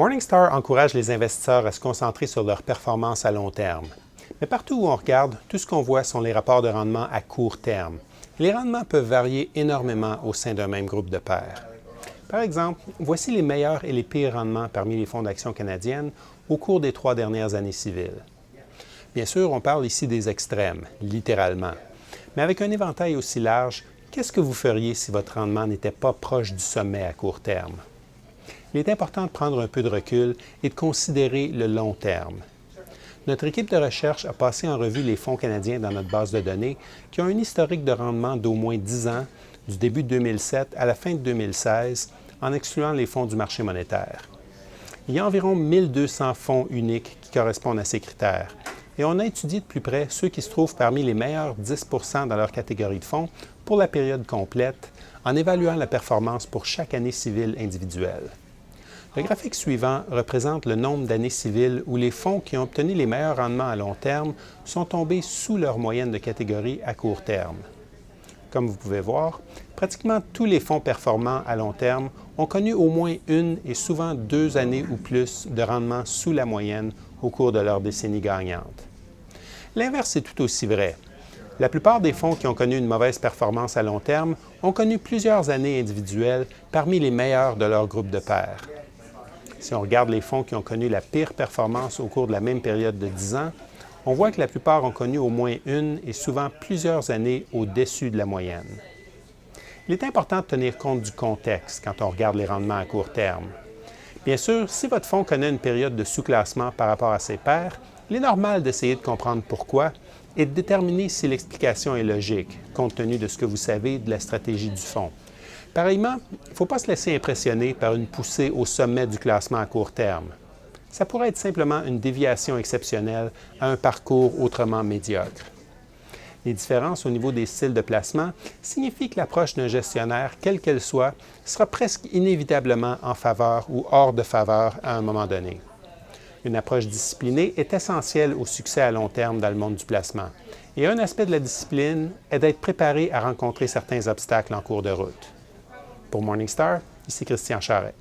Morningstar encourage les investisseurs à se concentrer sur leur performance à long terme. Mais partout où on regarde, tout ce qu'on voit sont les rapports de rendement à court terme. Les rendements peuvent varier énormément au sein d'un même groupe de pairs. Par exemple, voici les meilleurs et les pires rendements parmi les fonds d'actions canadiennes au cours des 3 dernières années civiles. Bien sûr, on parle ici des extrêmes, littéralement. Mais avec un éventail aussi large, qu'est-ce que vous feriez si votre rendement n'était pas proche du sommet à court terme? Il est important de prendre un peu de recul et de considérer le long terme. Notre équipe de recherche a passé en revue les fonds canadiens dans notre base de données qui ont un historique de rendement d'au moins 10 ans, du début de 2007 à la fin de 2016, en excluant les fonds du marché monétaire. Il y a environ 1200 fonds uniques qui correspondent à ces critères, et on a étudié de plus près ceux qui se trouvent parmi les meilleurs 10 dans leur catégorie de fonds pour la période complète, en évaluant la performance pour chaque année civile individuelle. Le graphique suivant représente le nombre d'années civiles où les fonds qui ont obtenu les meilleurs rendements à long terme sont tombés sous leur moyenne de catégorie à court terme. Comme vous pouvez voir, pratiquement tous les fonds performants à long terme ont connu au moins une et souvent 2 années ou plus de rendement sous la moyenne au cours de leur décennie gagnante. L'inverse est tout aussi vrai. La plupart des fonds qui ont connu une mauvaise performance à long terme ont connu plusieurs années individuelles parmi les meilleurs de leur groupe de pairs. Si on regarde les fonds qui ont connu la pire performance au cours de la même période de 10 ans, on voit que la plupart ont connu au moins une et souvent plusieurs années au-dessus de la moyenne. Il est important de tenir compte du contexte quand on regarde les rendements à court terme. Bien sûr, si votre fonds connaît une période de sous-classement par rapport à ses pairs, il est normal d'essayer de comprendre pourquoi et de déterminer si l'explication est logique, compte tenu de ce que vous savez de la stratégie du fonds. Pareillement, il ne faut pas se laisser impressionner par une poussée au sommet du classement à court terme. Ça pourrait être simplement une déviation exceptionnelle à un parcours autrement médiocre. Les différences au niveau des styles de placement signifient que l'approche d'un gestionnaire, quelle qu'elle soit, sera presque inévitablement en faveur ou hors de faveur à un moment donné. Une approche disciplinée est essentielle au succès à long terme dans le monde du placement. Et un aspect de la discipline est d'être préparé à rencontrer certains obstacles en cours de route. Pour Morningstar, ici Christian Charret.